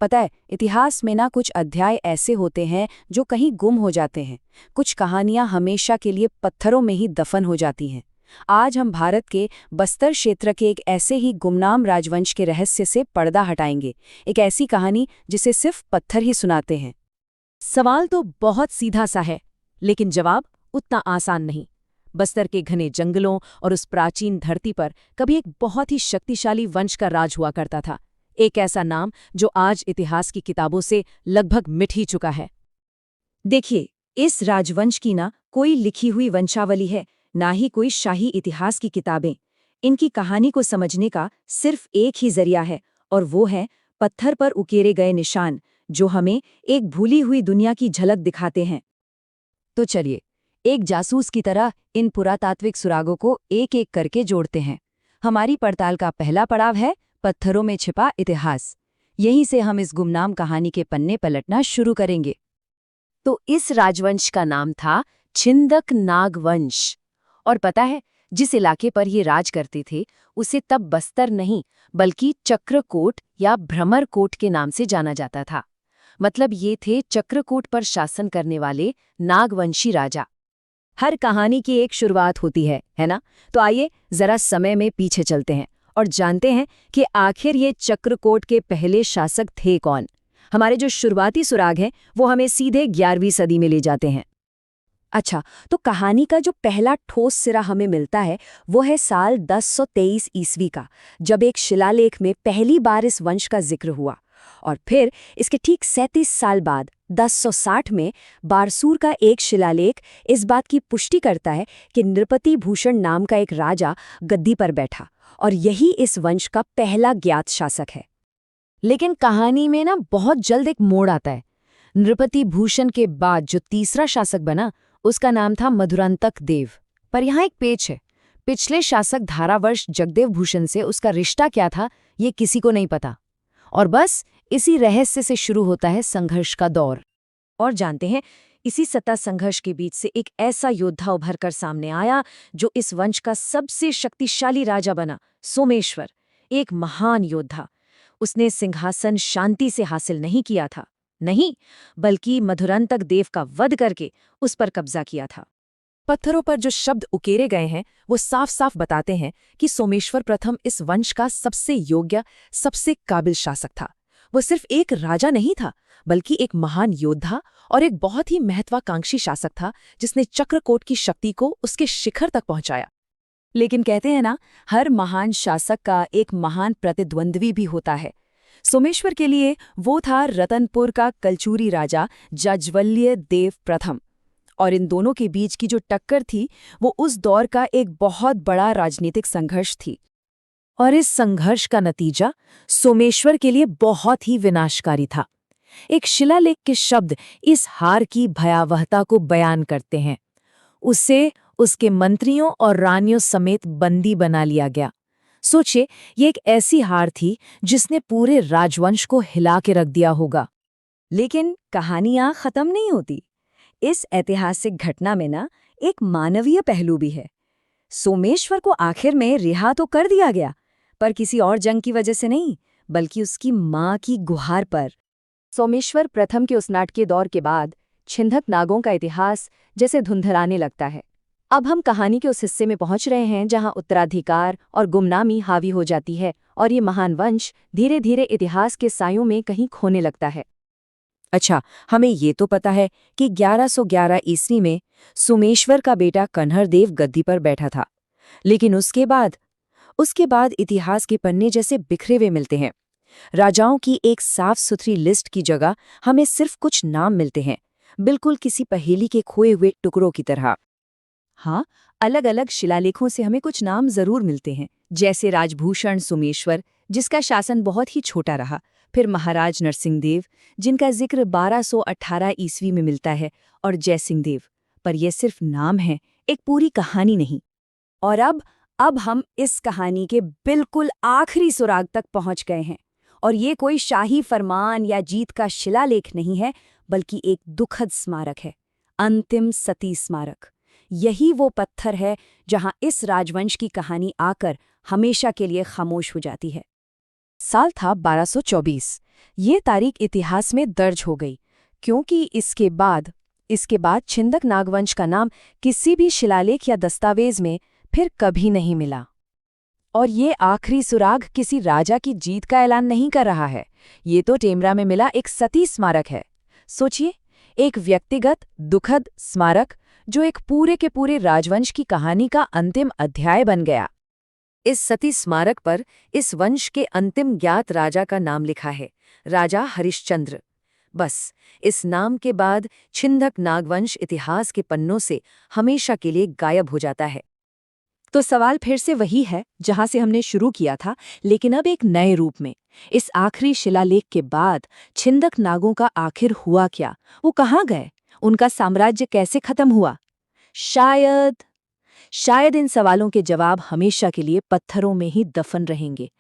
पता है, इतिहास में ना कुछ अध्याय ऐसे होते हैं जो कहीं गुम हो जाते हैं। कुछ कहानियां हमेशा के लिए पत्थरों में ही दफन हो जाती हैं। आज हम भारत के बस्तर क्षेत्र के एक ऐसे ही गुमनाम राजवंश के रहस्य से पर्दा हटाएंगे। एक ऐसी कहानी जिसे सिर्फ पत्थर ही सुनाते हैं। सवाल तो बहुत सीधा सा है, लेकिन जवाब उतना आसान नहीं। बस्तर के घने जंगलों और उस प्राचीन धरती पर कभी एक बहुत ही शक्तिशाली वंश का राज हुआ करता था। एक ऐसा नाम जो आज इतिहास की किताबों से लगभग मिट ही चुका है। देखिए, इस राजवंश की ना कोई लिखी हुई वंशावली है, ना ही कोई शाही इतिहास की किताबें। इनकी कहानी को समझने का सिर्फ एक ही जरिया है, और वो है पत्थर पर उकेरे गए निशान, जो हमें एक भूली हुई दुनिया की झलक दिखाते हैं। तो चलिए, एक जासूस की तरह इन पुरातात्विक सुरागों को एक एक करके जोड़ते हैं। हमारी पड़ताल का पहला पड़ाव है पत्थरों में छिपा इतिहास। यहीं से हम इस गुमनाम कहानी के पन्ने पलटना शुरू करेंगे। तो इस राजवंश का नाम था छिंदक नागवंश। और पता है, जिस इलाके पर ये राज करते थे उसे तब बस्तर नहीं बल्कि चक्रकोट या भ्रमरकोट के नाम से जाना जाता था। मतलब ये थे चक्रकोट पर शासन करने वाले नागवंशी राजा। हर कहानी की एक शुरुआत होती है ना? तो आइए जरा समय में पीछे चलते हैं और जानते हैं कि आखिर ये चक्रकोट के पहले शासक थे कौन। हमारे जो शुरुआती सुराग हैं वो हमें सीधे 11वीं सदी में ले जाते हैं। अच्छा, तो कहानी का जो पहला ठोस सिरा हमें मिलता है वो है साल 1023 ईस्वी का, जब एक शिलालेख में पहली बार इस वंश का जिक्र हुआ। और फिर इसके ठीक 37 साल बाद 1060 में बारसूर का एक शिलालेख इस बात की पुष्टि करता है कि नृपति भूषण नाम का एक राजा गद्दी पर बैठा, और यही इस वंश का पहला ज्ञात शासक है। लेकिन कहानी में ना बहुत जल्द एक मोड़ आता है। नृपति भूषण के बाद जो तीसरा शासक बना उसका नाम था मधुरांतक देव। पर यहाँ एक पेच है। पिछले शासक धारावर्ष जगदेव भूषण से उसका रिश्ता क्या था ये किसी को नहीं पता। और बस इसी रहस्य से शुरू होता है संघर्ष का दौर। और जानते हैं, इसी सत्ता संघर्ष के बीच से एक ऐसा योद्धा उभर कर सामने आया जो इस वंश का सबसे शक्तिशाली राजा बना, सोमेश्वर। एक महान योद्धा। उसने सिंहासन शांति से हासिल नहीं किया था, नहीं, बल्कि मधुरांतक देव का वध करके उस पर कब्जा किया था। पत्थरों पर जो शब्द उकेरे गए हैं वो साफ साफ बताते हैं कि सोमेश्वर प्रथम इस वंश का सबसे योग्य, सबसे काबिल शासक था। वो सिर्फ एक राजा नहीं था, बल्कि एक महान योद्धा और एक बहुत ही महत्वाकांक्षी शासक था जिसने चक्रकोट की शक्ति को उसके शिखर तक पहुंचाया। लेकिन कहते हैं ना, हर महान शासक का एक महान प्रतिद्वंद्वी भी होता है। सोमेश्वर के लिए वो था रतनपुर का कलचूरी राजा जाज्वल्य देव प्रथम। और इन दोनों के बीच की जो टक्कर थी वो उस दौर का एक बहुत बड़ा राजनीतिक संघर्ष थी। और इस संघर्ष का नतीजा सोमेश्वर के लिए बहुत ही विनाशकारी था। एक शिलालेख के शब्द इस हार की भयावहता को बयान करते हैं। उसे उसके मंत्रियों और रानियों समेत बंदी बना लिया गया। सोचिए, ये एक ऐसी हार थी जिसने पूरे राजवंश को हिला के रख दिया होगा। लेकिन कहानियां खत्म नहीं होती। इस ऐतिहासिक घटना में ना एक मानवीय पहलू भी है। सोमेश्वर को आखिर में रिहा तो कर दिया गया, पर किसी और जंग की वजह से नहीं, बल्कि उसकी मां की गुहार पर। सोमेश्वर प्रथम के उस नाटकीय दौर के बाद छिंदक नागों का इतिहास जैसे धुंधलाने लगता है। अब हम कहानी के उस हिस्से में पहुंच रहे हैं जहां उत्तराधिकार और गुमनामी हावी हो जाती है, और ये महान वंश धीरे धीरे इतिहास के सायों में कहीं खोने लगता है। अच्छा, हमें ये तो पता है कि 1111 ईस्वी में सोमेश्वर का बेटा कन्हरदेव गद्दी पर बैठा था। लेकिन उसके बाद इतिहास के पन्ने जैसे बिखरे हुए मिलते हैं। राजाओं की एक साफ सुथरी लिस्ट की जगह हमें सिर्फ कुछ नाम मिलते हैं, बिल्कुल किसी पहेली के खोए हुए टुकड़ों की तरह। हाँ, अलग अलग शिलालेखों से हमें कुछ नाम जरूर मिलते हैं, जैसे राजभूषण सोमेश्वर, जिसका शासन बहुत ही छोटा रहा। फिर महाराज नरसिंहदेव, जिनका जिक्र 1218 ईस्वी में मिलता है, और जयसिंहदेव। पर यह सिर्फ नाम है, एक पूरी कहानी नहीं। और अब हम इस कहानी के बिल्कुल आखिरी सुराग तक पहुंच गए हैं। और ये कोई शाही फरमान या जीत का शिलालेख नहीं है, बल्कि एक दुखद स्मारक है, अंतिम सती स्मारक। यही वो पत्थर है जहां इस राजवंश की कहानी आकर हमेशा के लिए खामोश हो जाती है। साल था 1224। ये तारीख इतिहास में दर्ज हो गई क्योंकि इसके बाद छिंदक नागवंश का नाम किसी भी शिलालेख या दस्तावेज में फिर कभी नहीं मिला। और ये आखिरी सुराग किसी राजा की जीत का ऐलान नहीं कर रहा है, ये तो टेमरा में मिला एक सती स्मारक है। सोचिए, एक व्यक्तिगत दुखद स्मारक जो एक पूरे के पूरे राजवंश की कहानी का अंतिम अध्याय बन गया। इस सती स्मारक पर इस वंश के अंतिम ज्ञात राजा का नाम लिखा है, राजा हरिश्चंद्र। बस इस नाम के बाद छिंदक नागवंश इतिहास के पन्नों से हमेशा के लिए गायब हो जाता है। तो सवाल फिर से वही है जहां से हमने शुरू किया था, लेकिन अब एक नए रूप में। इस आखिरी शिलालेख के बाद छिंदक नागों का आखिर हुआ क्या? वो कहाँ गए? उनका साम्राज्य कैसे खत्म हुआ? शायद इन सवालों के जवाब हमेशा के लिए पत्थरों में ही दफन रहेंगे।